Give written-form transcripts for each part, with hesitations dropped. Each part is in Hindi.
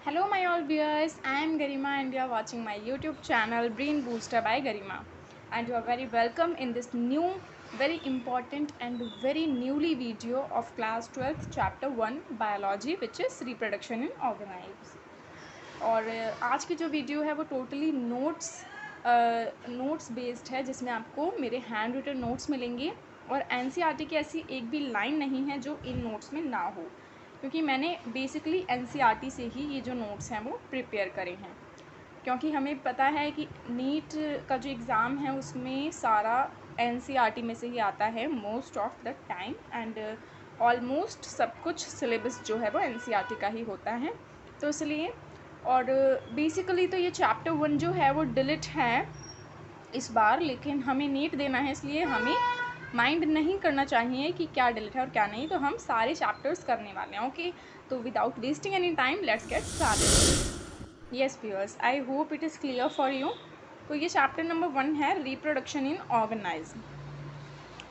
Hello my all viewers, I am Garima and you are watching my YouTube channel Brain Booster by Garima, and you are very welcome in this new very important and very newly video of class 12th chapter 1 biology which is reproduction in organisms। और आज की जो वीडियो है वो टोटली नोट्स बेस्ड है, जिसमें आपको मेरे हैंड रिटन नोट्स मिलेंगे और एनसीईआरटी की ऐसी एक भी लाइन नहीं है जो इन नोट्स में ना हो, क्योंकि मैंने बेसिकली एनसीईआरटी से ही ये जो नोट्स हैं वो प्रिपेयर करे हैं। क्योंकि हमें पता है कि नीट का जो एग्ज़ाम है उसमें सारा एनसीईआरटी में से ही आता है most of the time, and almost सब कुछ सिलेबस जो है वो एनसीईआरटी का ही होता है, तो इसलिए। और बेसिकली तो ये चैप्टर 1 जो है वो डिलीट है इस बार, लेकिन हमें नीट देना है इसलिए हमें माइंड नहीं करना चाहिए कि क्या डिलीट है और क्या नहीं, तो हम सारे चैप्टर्स करने वाले हैं। ओके, तो without wasting any time let's get started. Yes viewers, I hope it is clear for you. तो ये चैप्टर नंबर 1 है रिप्रोडक्शन इन ऑर्गेनाइज्म,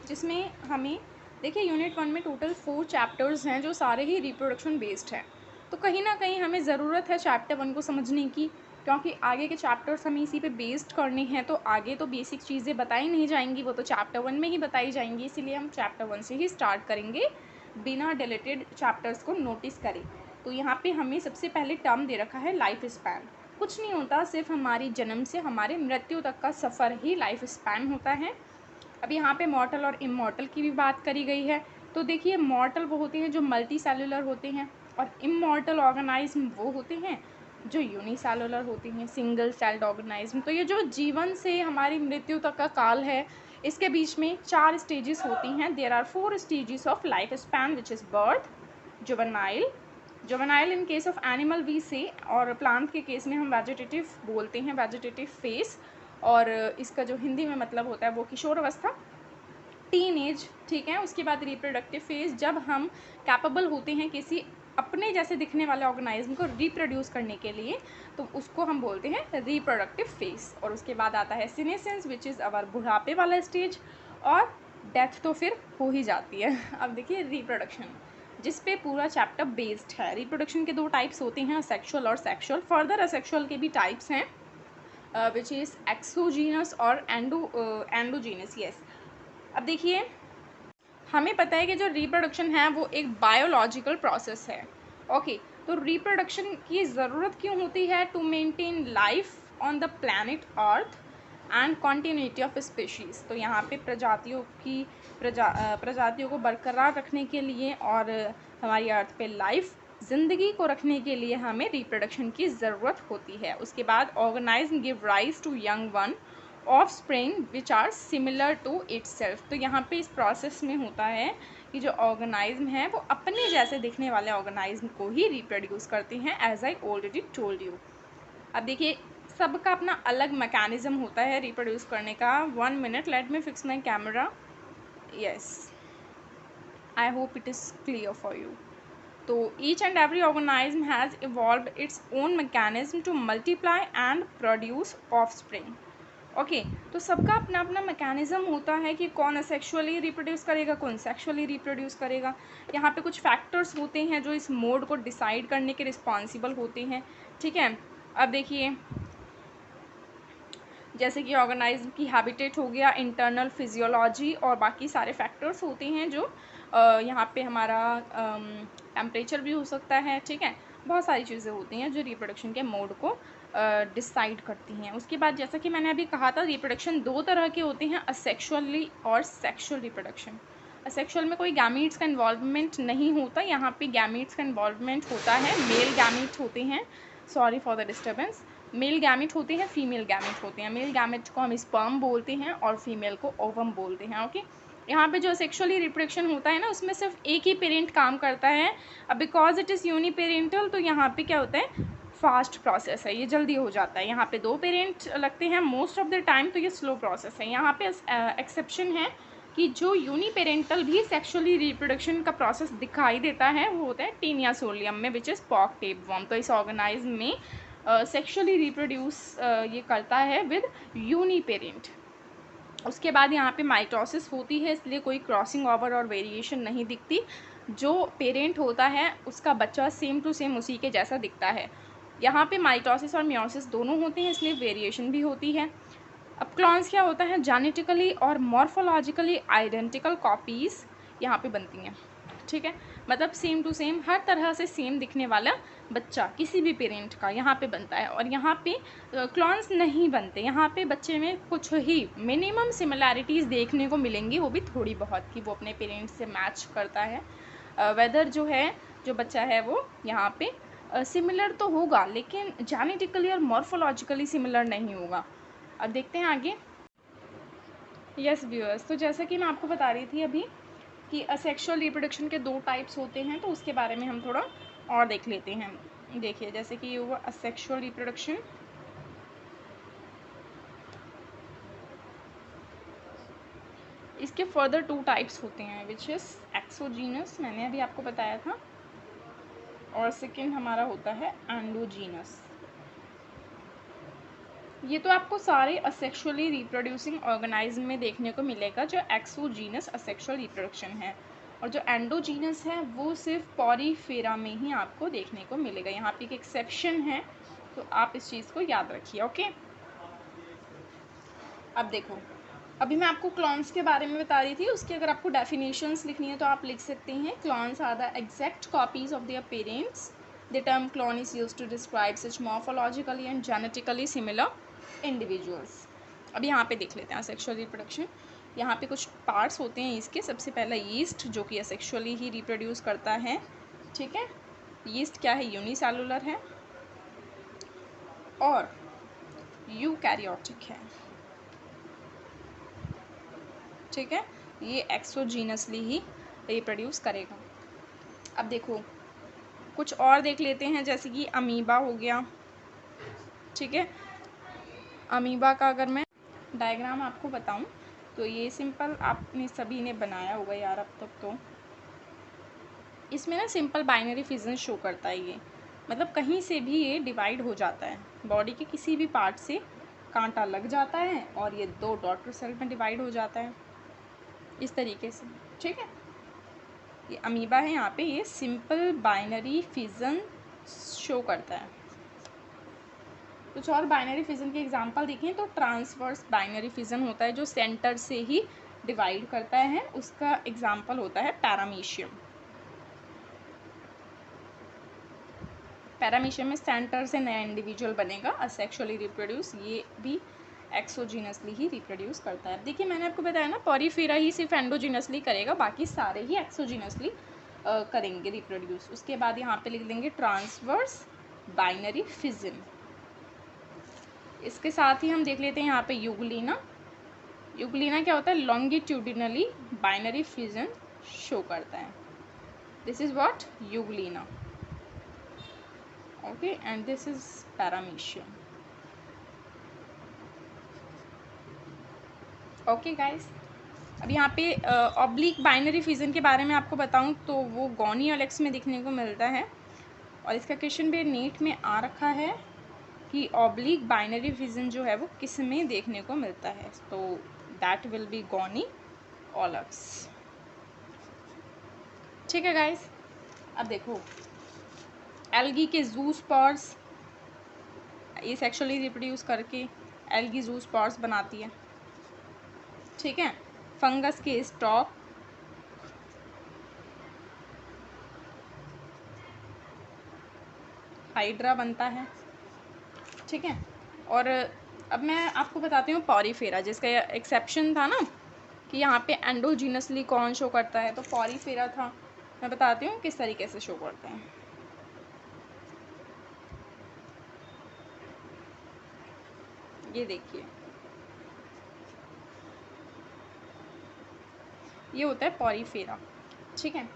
जिसमें हमें देखिए यूनिट 1 में टोटल 4 चैप्टर्स हैं जो सारे ही रिप्रोडक्शन बेस्ड हैं। तो कहीं ना कहीं हमें ज़रूरत है चैप्टर 1 को समझने की, क्योंकि आगे के चैप्टर्स हमें इसी पे बेस्ड करने हैं, तो आगे तो बेसिक चीज़ें बताई नहीं जाएंगी, वो तो चैप्टर 1 में ही बताई जाएंगी। इसीलिए हम चैप्टर 1 से ही स्टार्ट करेंगे बिना डिलीटेड चैप्टर्स को नोटिस करें। तो यहाँ पे हमें सबसे पहले टर्म दे रखा है लाइफ स्पैन। कुछ नहीं होता, सिर्फ हमारी जन्म से हमारे मृत्यु तक का सफ़र ही लाइफ स्पैन होता है। अब यहाँ पे मॉर्टल और इमॉर्टल की भी बात करी गई है। तो देखिए, मॉर्टल वो होते हैं जो मल्टी सेलुलर होते हैं, और इमॉर्टल ऑर्गेनाइज्म वो होते हैं जो यूनिसेलुलर होती हैं, सिंगल सेल्ड ऑर्गेनाइज्म। तो ये जो जीवन से हमारी मृत्यु तक का काल है, इसके बीच में 4 स्टेजेस होती हैं। There are 4 stages of life span which is birth, juvenile in case of animal we say, और प्लांट के केस में हम वेजिटेटिव बोलते हैं, वेजिटेटिव फेस, और इसका जो हिंदी में मतलब होता है वो किशोर अवस्था, टीन एज, ठीक है। उसके बाद रिप्रोडक्टिव फेज, जब हम कैपेबल होते हैं किसी अपने जैसे दिखने वाले ऑर्गेनाइज्म को रिप्रोड्यूस करने के लिए, तो उसको हम बोलते हैं रिप्रोडक्टिव फेज। और उसके बाद आता है सीनेसेंस विच इज़ अवर बुढ़ापे वाला स्टेज, और डेथ तो फिर हो ही जाती है। अब देखिए रिप्रोडक्शन, जिस पे पूरा चैप्टर बेस्ड है। रिप्रोडक्शन के 2 टाइप्स होते हैं, असेक्सुअल और सेक्सुअल। फर्दर असेक्सुअल के भी टाइप्स हैं विच इज़ एक्सोजीनस और एंडोजीनस। यस, अब देखिए, हमें पता है कि जो रिप्रोडक्शन है वो एक बायोलॉजिकल प्रोसेस है। ओके, तो रिप्रोडक्शन की ज़रूरत क्यों होती है? To maintain life on the planet Earth and continuity of species. तो यहाँ पे प्रजातियों को बरकरार रखने के लिए और हमारी अर्थ पे लाइफ, ज़िंदगी को रखने के लिए हमें रिप्रोडक्शन की ज़रूरत होती है। उसके बाद organism give rise to young one offspring which are similar to itself. तो यहाँ पे इस प्रोसेस में होता है कि जो ऑर्गेनाइज्म है वो अपने जैसे दिखने वाले ऑर्गेनाइज्म को ही रिप्रोड्यूस करते हैं, as I already told you. अब देखिए, सबका अपना अलग मैकेनिज्म होता है रिप्रोड्यूस करने का। 1 minute, let me fix my camera. Yes, I hope it is clear for you. तो each and every organism has evolve its own mechanism to multiply and produce offspring. Okay, तो सबका अपना अपना मैकेनिज्म होता है कि कौन असेक्सुअली रिप्रोड्यूस करेगा, कौन सेक्सुअली रिप्रोड्यूस करेगा। यहाँ पे कुछ फैक्टर्स होते हैं जो इस मोड को डिसाइड करने के रिस्पॉन्सिबल होते हैं, ठीक है। अब देखिए, जैसे कि ऑर्गेनाइज्म की हैबिटेट हो गया, इंटरनल फिजियोलॉजी, और बाकी सारे फैक्टर्स होते हैं जो यहाँ पे हमारा टेम्परेचर भी हो सकता है, ठीक है। बहुत सारी चीज़ें होती हैं जो रिप्रोडक्शन के मोड को डिसाइड करती हैं। उसके बाद जैसा कि मैंने अभी कहा था, रिप्रोडक्शन 2 तरह के होते हैं, असेक्सुअली और सेक्सुअल रिप्रोडक्शन। असेक्सुअल में कोई गैमीट्स का इन्वॉल्वमेंट नहीं होता, यहाँ पे गैमीट्स का इन्वॉल्वमेंट होता है, मेल गैमीट होते हैं, sorry for the disturbance, male gamete होते हैं, फीमेल गैमेट होते हैं। मेल गैमेट को हम स्पर्म बोलते हैं और फीमेल को ओवम बोलते हैं। ओके, यहाँ पे जो सेक्सुअली रिप्रोडक्शन होता है ना, उसमें सिर्फ एक ही पेरेंट काम करता है। अब बिकॉज इट इज़ यूनिपेरेंटल, तो यहाँ पे क्या होता है, फास्ट प्रोसेस है, ये जल्दी हो जाता है। यहाँ पे 2 पेरेंट लगते हैं मोस्ट ऑफ द टाइम, तो ये स्लो प्रोसेस है। यहाँ पे एक्सेप्शन है कि जो यूनिपेरेंटल भी सेक्सुअली रिप्रोडक्शन का प्रोसेस दिखाई देता है वो होता है टीनिया सोलियम में, विच इज़ पॉक टेपवर्म। तो इस ऑर्गेनाइज्म में सेक्सुअली रिप्रोड्यूस ये करता है विद यूनिपेरेंट। उसके बाद यहाँ पे माइटोसिस होती है, इसलिए कोई क्रॉसिंग ओवर और वेरिएशन नहीं दिखती। जो पेरेंट होता है उसका बच्चा सेम टू सेम उसी के जैसा दिखता है। यहाँ पे माइटोसिस और मियोसिस दोनों होते हैं, इसलिए वेरिएशन भी होती है। अब क्लोन्स क्या होता है, जेनेटिकली और मॉर्फोलॉजिकली आइडेंटिकल कॉपीज़ यहाँ पे बनती हैं, ठीक है। मतलब सेम टू सेम, हर तरह से सेम दिखने वाला बच्चा किसी भी पेरेंट का यहाँ पे बनता है। और यहाँ पे क्लोन्स नहीं बनते, यहाँ पे बच्चे में कुछ ही मिनिमम सिमिलैरिटीज़ देखने को मिलेंगी, वो भी थोड़ी बहुत, कि वो अपने पेरेंट्स से मैच करता है। वेदर जो है, जो बच्चा है वो यहाँ पे सिमिलर तो होगा, लेकिन जेनेटिकली और मॉर्फोलॉजिकली सिमिलर नहीं होगा। अब देखते हैं आगे। यस व्यूअर्स, तो जैसा कि मैं आपको बता रही थी अभी कि असेक्सुअल रिप्रोडक्शन के 2 टाइप्स होते हैं, तो उसके बारे में हम थोड़ा और देख लेते हैं। देखिए, जैसे कि ये हुआ असेक्सुअल रिप्रोडक्शन, इसके फर्दर 2 टाइप्स होते हैं, विच इज़ एक्सोजीनस, मैंने अभी आपको बताया था, और सेकेंड हमारा होता है एंडोजीनस। ये तो आपको सारे असेक्सुअली रिप्रोड्यूसिंग ऑर्गेनाइज्म में देखने को मिलेगा, जो एक्सोजीनस असेक्सुअल रिप्रोडक्शन है। और जो एंडोजीनस है वो सिर्फ पॉरीफेरा में ही आपको देखने को मिलेगा। यहाँ पे एक एक्सेप्शन है, तो आप इस चीज़ को याद रखिए, ओके। अब देखो, अभी मैं आपको क्लॉन्स के बारे में बता रही थी, उसकी अगर आपको डेफिनेशंस लिखनी है तो आप लिख सकते हैं, clones are the exact copies of their parents. The term clone is used to describe such morphologically and genetically similar individuals. अब यहाँ पे देख लेते हैं सेक्सुअल रिप्रोडक्शन। यहाँ पे कुछ पार्ट्स होते हैं इसके। सबसे पहला यीस्ट, जो कि असेक्सुअली ही रिप्रोड्यूस करता है, ठीक है। यीस्ट क्या है, यूनिसेलुलर है और यूकैरियोटिक है, ठीक है। ये एक्सोजीनसली ही रिप्रोड्यूस करेगा। अब देखो कुछ और देख लेते हैं, जैसे कि अमीबा हो गया, ठीक है। अमीबा का अगर मैं डायग्राम आपको बताऊं तो ये सिंपल आपने सभी ने बनाया होगा यार अब तक। तो इसमें ना सिंपल बाइनरी फिजन शो करता है ये, मतलब कहीं से भी ये डिवाइड हो जाता है, बॉडी के किसी भी पार्ट से कांटा लग जाता है और ये 2 डॉटर सेल में डिवाइड हो जाता है इस तरीके से, ठीक है। ये अमीबा है, यहाँ पे ये सिंपल बाइनरी फिजन शो करता है। कुछ और बाइनरी फिजन के एग्जांपल देखें तो ट्रांसवर्स बाइनरी फिजन होता है, जो सेंटर से ही डिवाइड करता है, उसका एग्जांपल होता है पैरामीशियम। पैरामीशियम में सेंटर से नया इंडिविजुअल बनेगा, असेक्सुअली रिप्रोड्यूस, ये भी एक्सोजीनसली ही रिप्रोड्यूस करता है। देखिए मैंने आपको बताया ना, पॉरीफेरा ही सिर्फ एंडोजीनसली करेगा, बाकी सारे ही एक्सोजीनसली करेंगे रिप्रोड्यूस। उसके बाद यहाँ पे लिख देंगे ट्रांसवर्स बाइनरी फिजन। इसके साथ ही हम देख लेते हैं यहाँ पे यूग्लिना। यूग्लिना क्या होता है, लॉन्गिट्यूडिनली बाइनरी फिजन शो करता है। This is what, Euglena, okay, and this is paramecium, okay guys. अब यहाँ पे ऑब्लिक बाइनरी फिजन के बारे में आपको बताऊँ तो वो गॉनी एलेक्स में देखने को मिलता है, और इसका क्वेश्चन भी नीट में आ रखा है कि ऑब्लिक बाइनरी फिजन जो है वो किस में देखने को मिलता है, तो दैट विल बी गॉनी ऑलेक्स, ठीक है गाइस। अब देखो एल्गी के जूस्पर्स, ये सेक्सुअली रिप्रोड्यूस करके एल्गी जूस्पर्स बनाती है, ठीक है। फंगस के स्टॉक, हाइड्रा बनता है, ठीक है। और अब मैं आपको बताती हूँ पॉरीफेरा, जिसका एक्सेप्शन था ना कि यहाँ पे एंडोजीनसली कौन शो करता है, तो पॉरीफेरा था। मैं बताती हूँ किस तरीके से शो करते हैं। ये देखिए, ये होता है पॉरीफेरा, ठीक है।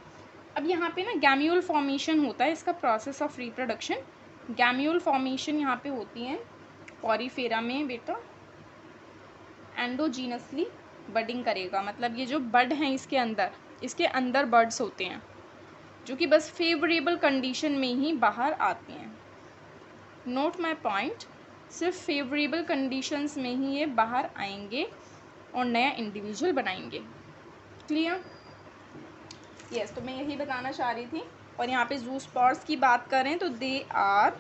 अब यहाँ पे ना गैम्यूल फॉर्मेशन होता है, इसका प्रोसेस ऑफ रिप्रोडक्शन। गैम्यूल फॉर्मेशन यहाँ पे होती है पॉरीफेरा में बेटा, एंडोजीनसली बडिंग करेगा, मतलब ये जो बड हैं इसके अंदर बर्ड्स होते हैं, जो कि बस फेवरेबल कंडीशन में ही बाहर आते हैं। नोट माय पॉइंट, सिर्फ फेवरेबल कंडीशंस में ही ये बाहर आएंगे और नया इंडिविजुअल बनाएंगे। क्लियर? यस, तो मैं यही बताना चाह रही थी। और यहाँ पे जूस्पर्स की बात करें तो they are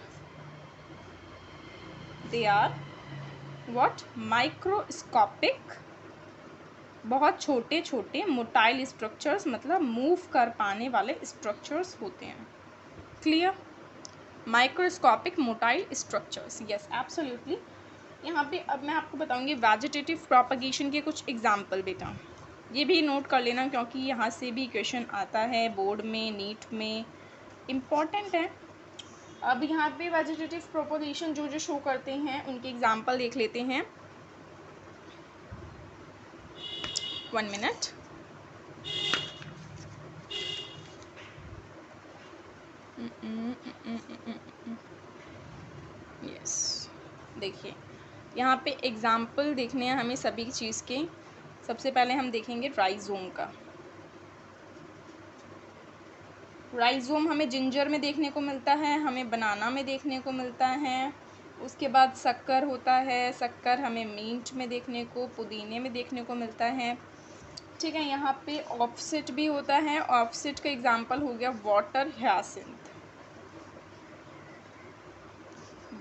they are what, microscopic, बहुत छोटे छोटे मोटाइल स्ट्रक्चर्स, मतलब मूव कर पाने वाले स्ट्रक्चर्स होते हैं। Clear? Microscopic motile structures, yes absolutely. यहाँ पे अब मैं आपको बताऊंगी वेजिटेटिव प्रोपगेशन के कुछ एग्जाम्पल बेटा, ये भी नोट कर लेना क्योंकि यहाँ से भी क्वेश्चन आता है बोर्ड में, नीट में, इम्पॉर्टेंट है। अब यहाँ पे वेजिटेटिव प्रोपगेशन जो जो शो करते हैं उनके एग्जाम्पल देख लेते हैं। 1 मिनट। यस, देखिए यहाँ पे एग्जाम्पल देखने हैं हमें सभी चीज़ के। सबसे पहले हम देखेंगे राइजोम का। राइजोम हमें जिंजर में देखने को मिलता है, हमें बनाना में देखने को मिलता है। उसके बाद शक्कर होता है, शक्कर हमें मिंट में देखने को, पुदीने में देखने को मिलता है। ठीक है, यहाँ पे ऑफसेट भी होता है। ऑफसेट का एग्जाम्पल हो गया वाटर ह्यासिंथ,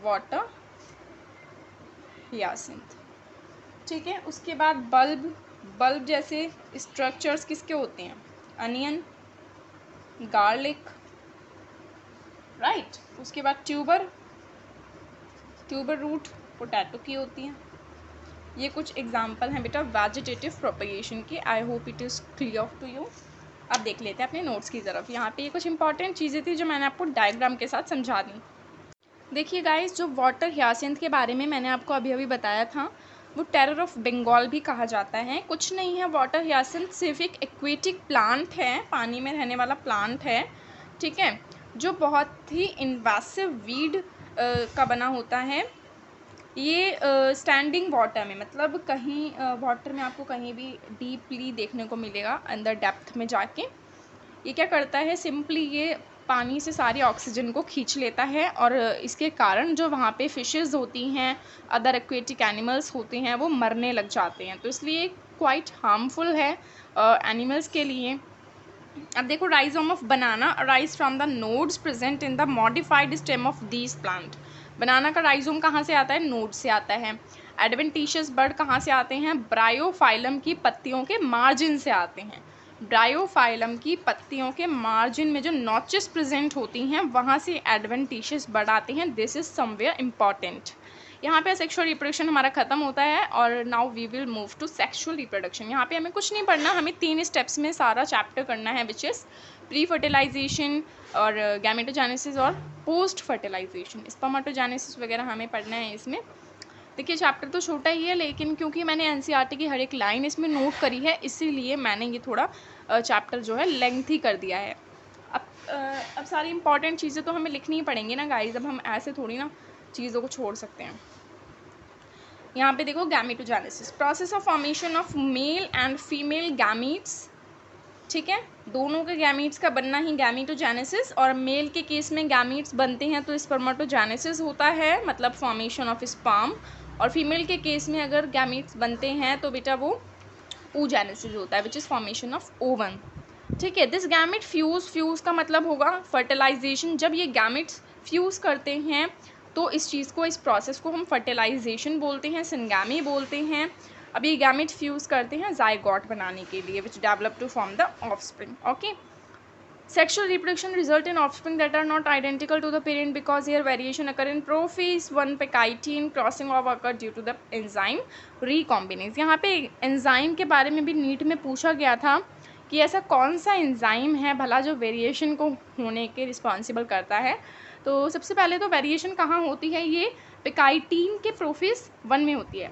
वाटर ह्यासिंथ। ठीक है, उसके बाद बल्ब, बल्ब जैसे स्ट्रक्चर्स किसके होते हैं, अनियन, गार्लिक, राइट। उसके बाद ट्यूबर, ट्यूबर रूट पोटैटो की होती है। ये कुछ एग्जाम्पल हैं बेटा वेजिटेटिव प्रोपगेशन के। I hope it is clear to you. अब देख लेते हैं अपने नोट्स की तरफ। यहाँ पे ये कुछ इंपॉर्टेंट चीज़ें थी जो मैंने आपको डायग्राम के साथ समझा दी। देखिए गाइस, जो वाटर ह्यासिंथ के बारे में मैंने आपको अभी अभी बताया था, वो टेरर ऑफ बंगाल भी कहा जाता है। कुछ नहीं है, वाटर ह्यासिंथ सिर्फ एक एक्वेटिक प्लांट है, पानी में रहने वाला प्लांट है। ठीक है, जो बहुत ही इन्वेसिव वीड का बना होता है। ये स्टैंडिंग वाटर में, मतलब कहीं वाटर में आपको कहीं भी डीपली देखने को मिलेगा, अंदर डेप्थ में जाके। ये क्या करता है, सिंपली ये पानी से सारी ऑक्सीजन को खींच लेता है और इसके कारण जो वहाँ पे फिशेस होती हैं, अदर एक्वेटिक एनिमल्स होते हैं, वो मरने लग जाते हैं। तो इसलिए क्वाइट हार्मफुल है एनिमल्स के लिए। अब देखो, rhizome of banana arise from the nodes present in the modified stem of these plant. Banana का राइजोम कहाँ से आता है, नोड से आता है। एडवेंटिशियस बर्ड कहाँ से आते हैं, ब्रायोफाइलम की पत्तियों के मार्जिन से आते हैं। ब्रायोफाइलम की पत्तियों के मार्जिन में जो नॉचेस प्रेजेंट होती हैं, वहाँ से एडवेंटिशियस बर्ड आते हैं। This is somewhere important. यहाँ पे सेक्सुअल रिप्रोडक्शन हमारा खत्म होता है और now we will move to sexual reproduction. यहाँ पे हमें कुछ नहीं पढ़ना, हमें 3 स्टेप्स में सारा चैप्टर करना है, विच इज़ प्री फर्टिलाइजेशन और गैमेटोजेनेसिस और पोस्ट फर्टिलाइजेशन। स्पर्मेटोजेनेसिस वगैरह हमें पढ़ना है इसमें। देखिए चैप्टर तो छोटा ही है, लेकिन क्योंकि मैंने एनसीईआरटी की हर एक लाइन इसमें नोट करी है, इसीलिए मैंने ये थोड़ा चैप्टर जो है लेंथी कर दिया है। अब सारी इंपॉर्टेंट चीज़ें तो हमें लिखनी ही पड़ेंगी ना गाइज, अब हम ऐसे थोड़ी ना चीज़ों को छोड़ सकते हैं। यहाँ पे देखो, gametogenesis, process of formation of male and female gametes. ठीक है, दोनों के गैमीट्स का बनना ही गैमेटोजेनेसिस, और मेल के केस में गैमीट्स बनते हैं तो स्पर्मेटोजेनेसिस होता है, मतलब फॉर्मेशन ऑफ स्पर्म। और फीमेल के केस में अगर गैमीट्स बनते हैं तो बेटा वो oogenesis होता है, which is formation of oven. ठीक है, दिस गैमेट फ्यूज, फ्यूज का मतलब होगा फर्टिलाइजेशन। जब ये गैमेट्स फ्यूज करते हैं तो इस चीज़ को, इस प्रोसेस को हम फर्टिलाइजेशन बोलते हैं, सिंगामी बोलते हैं। अब ये गैमेट फ्यूज करते हैं जाइगोट बनाने के लिए, which develop to form the offspring. Okay, sexual reproduction result in offspring that are not identical to the parent because here variation occur in prophase 1 pectine crossing of occur due to the enzyme recombinase। यहाँ पे एंजाइम के बारे में भी नीट में पूछा गया था कि ऐसा कौन सा एंजाइम है भला जो वेरिएशन को होने के रिस्पॉन्सिबल करता है। तो सबसे पहले तो वेरिएशन कहाँ होती है, ये पेकाइटीन के प्रोफेज 1 में होती है,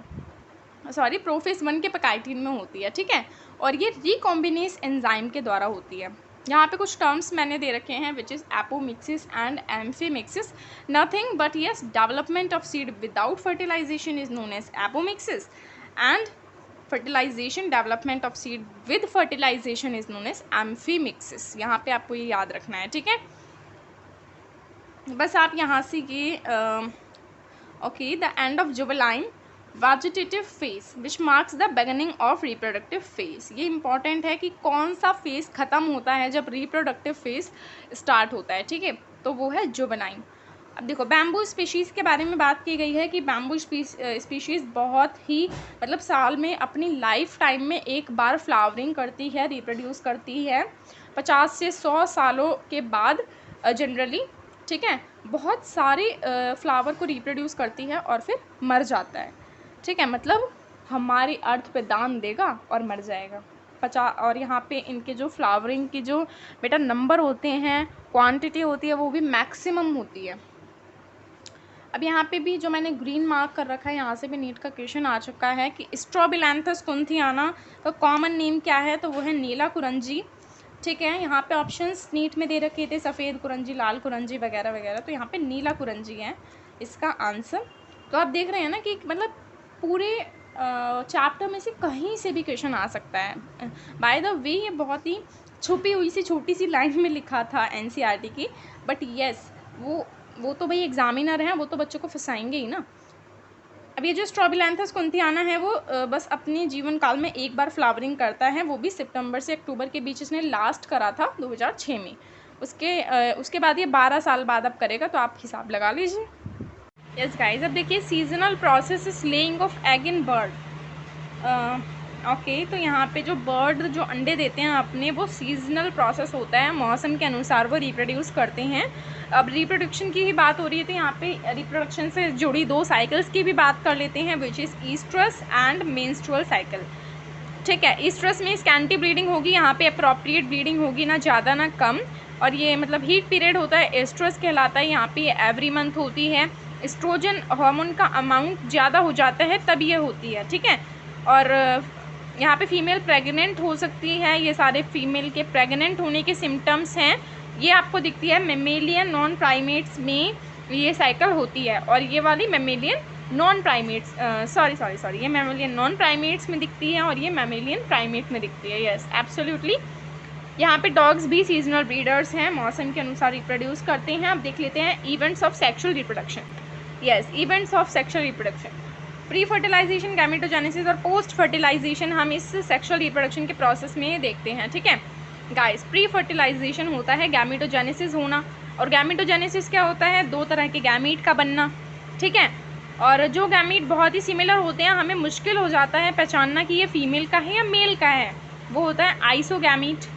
सॉरी प्रोफेज 1 के पेकाइटीन में होती है। ठीक है, और ये रिकॉम्बिनेस एंजाइम के द्वारा होती है। यहाँ पे कुछ टर्म्स मैंने दे रखे हैं, which is apomixis and amphimixis. Nothing but yes, development of seed without fertilization is known as apomixis, and fertilization development of seed with fertilization is known as amphimixis. यहाँ पे आपको ये याद रखना है। ठीक है, बस आप यहाँ से ये okay, the end of juvenile vegetative phase which marks the beginning of reproductive phase. ये इंपॉर्टेंट है कि कौन सा फेज ख़त्म होता है जब रिप्रोडक्टिव फेज स्टार्ट होता है। ठीक है, तो वो है जुवेनाइल। अब देखो बैम्बू स्पीशीज़ के बारे में बात की गई है कि बैम्बू स्पीशीज़ बहुत ही मतलब साल में अपनी लाइफ टाइम में एक बार फ्लावरिंग करती है, रिप्रोड्यूस करती है 50 से 100 सालों के बाद जनरली, ठीक है। बहुत सारे फ्लावर को रिप्रोड्यूस करती है और फिर मर जाता है, ठीक है। मतलब हमारी अर्थ पे दान देगा और मर जाएगा 50। और यहाँ पे इनके जो फ्लावरिंग की जो बेटा नंबर होते हैं, क्वांटिटी होती है, वो भी मैक्सिमम होती है। अब यहाँ पे भी जो मैंने ग्रीन मार्क कर रखा है, यहाँ से भी नीट का क्वेश्चन आ चुका है कि स्ट्रोबिलैंथस कुंथियाना का कॉमन नेम क्या है, तो वो है नीला कुरंजी, ठीक है। यहाँ पे ऑप्शंस नीट में दे रखे थे, सफ़ेद कुरंजी, लाल कुरंजी वगैरह वगैरह, तो यहाँ पे नीला कुरंजी है इसका आंसर। तो आप देख रहे हैं ना कि मतलब पूरे चैप्टर में से कहीं से भी क्वेश्चन आ सकता है। बाय द वे ये बहुत ही छुपी हुई सी छोटी सी लाइन में लिखा था एनसीईआरटी की, बट येस वो तो भाई एग्जामिनर हैं, वो तो बच्चों को फंसाएंगे ही ना। अब ये जो स्ट्रोबिलैंथस कुंथियाना है वो बस अपने जीवन काल में एक बार फ्लावरिंग करता है, वो भी सितंबर से अक्टूबर के बीच इसने लास्ट करा था 2006 में। उसके बाद ये 12 साल बाद अब करेगा, तो आप हिसाब लगा लीजिए। यस गाइज, अब देखिए seasonal process is laying of egg in bird. Okay, तो यहाँ पे जो बर्ड जो अंडे देते हैं अपने, वो सीजनल प्रोसेस होता है, मौसम के अनुसार वो रिप्रोड्यूस करते हैं। अब रिप्रोडक्शन की ही बात हो रही है, तो यहाँ पे रिप्रोडक्शन से जुड़ी 2 साइकिल्स की भी बात कर लेते हैं, which is oestrus and menstrual cycle, ठीक है। ईस्ट्रस में स्कैंटी ब्लीडिंग होगी, यहाँ पे अप्रोप्रिएट ब्लीडिंग होगी, ना ज़्यादा ना कम, और ये मतलब हीट पीरियड होता है, एस्ट्रस कहलाता है, यहाँ पे एवरी मंथ होती है। एस्ट्रोजन हार्मोन का अमाउंट ज़्यादा हो जाता है तब ये होती है, ठीक है। और यहाँ पे फीमेल प्रेग्नेंट हो सकती है, ये सारे फीमेल के प्रेग्नेंट होने के सिम्टम्स हैं, ये आपको दिखती है मेमेलियन नॉन प्राइमेट्स में ये साइकिल होती है, और ये वाली मेमेलियन नॉन प्राइमेट्स सॉरी ये मेमेलियन नॉन प्राइमेट्स में दिखती है और ये मेमेलियन प्राइमेट में दिखती है। Yes absolutely. यहाँ पे डॉग्स भी सीजनल ब्रीडर्स हैं, मौसम के अनुसार रिप्रोड्यूस करते हैं। अब देख लेते हैं events of sexual reproduction. Yes, events of sexual reproduction, pre fertilization, gametogenesis और पोस्ट फर्टिलाइजेशन हम इस सेक्शुअल रिप्रोडक्शन के प्रोसेस में देखते हैं, ठीक है गाइस। प्री फर्टिलाइजेशन होता है गैमेटोजेनेसिस होना, और गैमेटोजेनेसिस क्या होता है, 2 तरह के गैमीट का बनना, ठीक है। और जो गैमीट बहुत ही सिमिलर होते हैं, हमें मुश्किल हो जाता है पहचानना कि ये फीमेल का है या मेल का है, वो होता है आइसोगैमीट।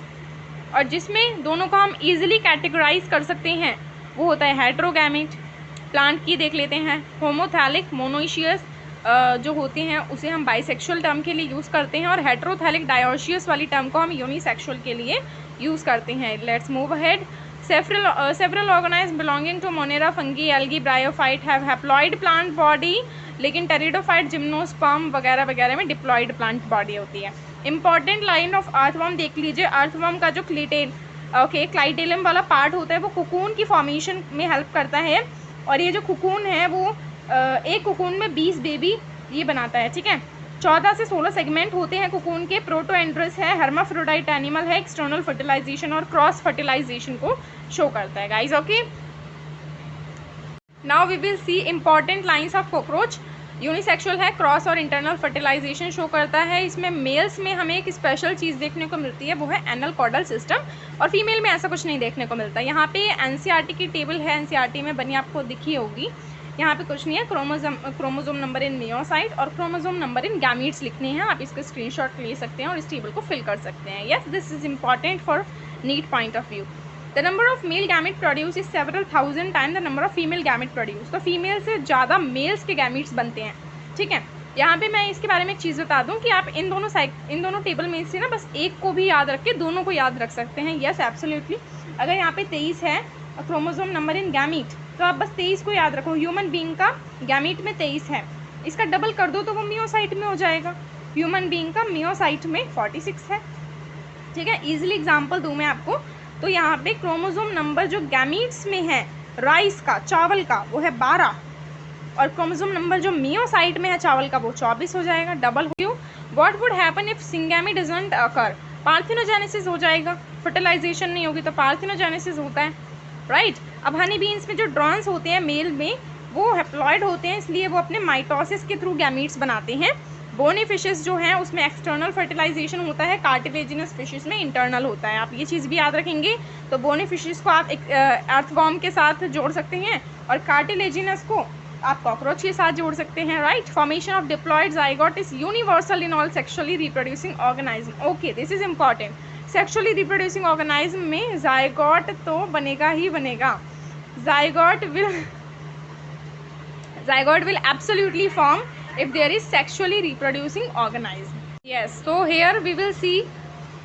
और जिसमें दोनों को हम ईजिली कैटेगराइज कर सकते हैं वो होता है हेट्रोगैमीट। प्लांट की देख लेते हैं, होमोथैलिक, मोनोइशियस जो होते हैं उसे हम बाइसेक्सुअल टर्म के लिए यूज़ करते हैं, और हेट्रोथैलिक डायोशियस वाली टर्म को हम यूनिसेक्सुअल के लिए यूज़ करते हैं। Let's move ahead. Several organise belonging to monera, fungi, algae, bryophyte have haploid plant body, लेकिन टेरिडोफाइट, जिम्नोस्पर्म वगैरह वगैरह में डिप्लॉइड प्लांट बॉडी होती है। इंपॉर्टेंट लाइन ऑफ अर्थवर्म देख लीजिए। अर्थवर्म का जो क्लाइटेलम वाला पार्ट होता है वो कुकून की फॉर्मेशन में हेल्प करता है, और ये जो कुकून है वो एक कुकून में 20 बेबी ये बनाता है, ठीक है। 14 से 16 सेगमेंट होते हैं कुकून के। प्रोटोएंड्रस है, हर्माफ्रोडाइट एनिमल है, एक्सटर्नल फर्टिलाइजेशन और क्रॉस फर्टिलाइजेशन को शो करता है guys. Okay, now we will see important lines of cockroach. Unisexual है, क्रॉस और इंटरनल फर्टिलाइजेशन शो करता है। इसमें मेल्स में हमें एक स्पेशल चीज़ देखने को मिलती है, वो है एनल कॉर्डल सिस्टम, और फीमेल में ऐसा कुछ नहीं देखने को मिलता। यहाँ पे एनसीईआरटी की टेबल है, एनसीईआरटी में बनी, आपको दिखी होगी। यहाँ पे कुछ नहीं है, क्रोमोसोम नंबर इन मियोसाइट और क्रोमोसोम नंबर इन गैमीट्स लिखने हैं। आप इसका स्क्रीनशॉट ले सकते हैं और इस टेबल को फिल कर सकते हैं। Yes, this is important for NEET point of view. The number of male gamete produce is several thousand time the number of female gamete produce. तो फीमेल से ज़्यादा मेल्स के गैमेट्स बनते हैं, ठीक है। यहाँ पे मैं इसके बारे में एक चीज़ बता दूँ कि आप इन दोनों टेबल में से ना बस एक को भी याद रख के दोनों को याद रख सकते हैं। Yes absolutely. अगर यहाँ पे 23 है क्रोमोसोम नंबर इन गैमीट, तो आप बस 23 को याद रखो। ह्यूमन बीइंग का गैमीट में 23 है, इसका डबल कर दो तो वो मियोसाइट में हो जाएगा। ह्यूमन बीइंग का मियोसाइट में 46 है, ठीक है। ईजिली एग्जाम्पल दूँ मैं आपको, तो यहाँ पे क्रोमोसोम नंबर जो गैमीट्स में है राइस का, चावल का, वो है 12, और क्रोमोसोम नंबर जो मियोसाइट में है चावल का वो 24 हो जाएगा, डबल हो। What would happen if syngamy doesn't occur? Parthenogenesis हो जाएगा, फर्टिलाइजेशन नहीं होगी तो पार्थिनोजेनेसिस होता है, राइट। अब हनी बीन्स में जो ड्रोन्स होते हैं मेल में वो हैप्लॉइड होते हैं, इसलिए वो अपने माइटोसिस के थ्रू गैमीट्स बनाते हैं, बोनी फिशेस जो हैं उसमें एक्सटर्नल फर्टिलाइजेशन होता है, कार्टिलेजिनस फिशेस में इंटरनल होता है। आप ये चीज़ भी याद रखेंगे। तो बोनी फिशेस को आप अर्थवॉर्म के साथ जोड़ सकते हैं और कार्टिलेजिनस को आप कॉकरोच के साथ जोड़ सकते हैं, right. Formation of diploid zygote is universal in all sexually reproducing organism. Okay, this is important. Sexually reproducing organism में जाइगोट तो बनेगा ही बनेगा। Zygote will absolutely form if there is sexually reproducing organism. Yes, so here we will see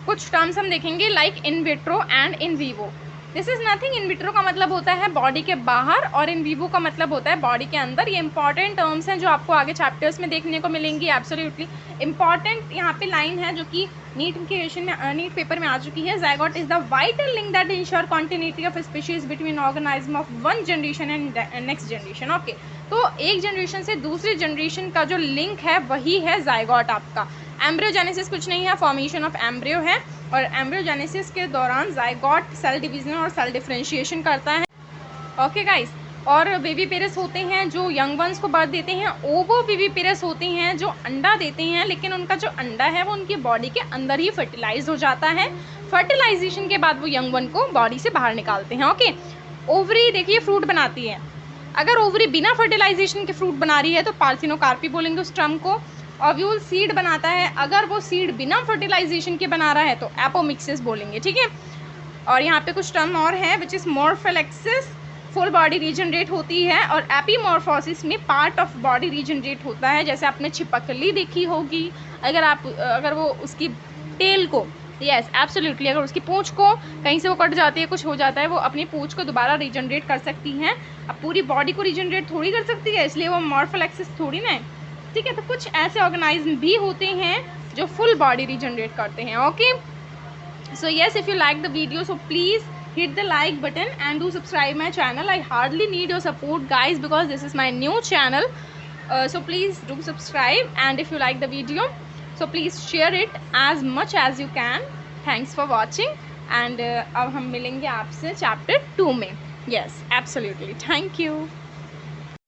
कुछ टर्म्स हम देखेंगे like in vitro and in vivo. This is nothing. In vitro का मतलब होता है बॉडी के बाहर और इन वीवो का मतलब होता है बॉडी के अंदर। ये इंपॉर्टेंट टर्म्स हैं जो आपको आगे चैप्टर्स में देखने को मिलेंगी। एब्सोल्युटली इंपॉर्टेंट यहाँ पे लाइन है जो कि नीट क्वेश्चन में, नीट पेपर में आ चुकी है। Zygote is the vital link that ensure continuity of species between organism of one generation and next generation. Okay, तो एक जनरेशन से दूसरी जनरेशन का जो लिंक है वही है जाइगोट आपका। एम्ब्रियोजेनेसिस कुछ नहीं है, फॉर्मेशन ऑफ एम्ब्रियो है और एम्ब्रियोजेनेसिस के दौरान जाइगोट सेल डिवीजन और सेल डिफरेंशिएशन करता है। ओके गाइस, और बेबी पेरेस होते हैं जो यंग वंस को बर्थ देते हैं। ओवो बेबी पेरेस होते हैं जो अंडा देते हैं, लेकिन उनका जो अंडा है वो उनकी बॉडी के अंदर ही फर्टिलाइज हो जाता है। फर्टिलाइजेशन के बाद वो यंग वन को बॉडी से बाहर निकालते हैं। ओके, ओवरी देखिए फ्रूट बनाती है। अगर ओवरी बिना फर्टिलाइजेशन के फ्रूट बना रही है तो पार्थिनोकार्पी बोलेंगे उस टर्म को। ओव्यूल सीड बनाता है, अगर वो सीड बिना फर्टिलाइजेशन के बना रहा है तो एपोमिक्सिस बोलेंगे, ठीक है। और यहाँ पे कुछ टर्म और है which is morpholaxis, full body regenerate होती है, और एपीमॉर्फोसिस में पार्ट ऑफ बॉडी रीजनरेट होता है। जैसे आपने छिपकली देखी होगी, अगर वो उसकी टेल को, यस एब्सोल्युटली, अगर उसकी पूंछ को कहीं से वो कट जाती है, कुछ हो जाता है, वो अपनी पूंछ को दोबारा रीजनरेट कर सकती हैं। अब पूरी बॉडी को रीजनरेट थोड़ी कर सकती है, इसलिए वो मॉर्फोलेक्सिस थोड़ी ना है, ठीक है। तो कुछ ऐसे ऑर्गेनाइज्म भी होते हैं जो फुल बॉडी रीजनरेट करते हैं। Okay, so yes, if you like the video, so please hit the like button and do subscribe my channel. I hardly need your support guys because this is my new channel, so please do subscribe, and if you like the video, so please share it as much as you can. Thanks for watching, and अब हम मिलेंगे आपसे चैप्टर 2 में। Yes, absolutely, thank you.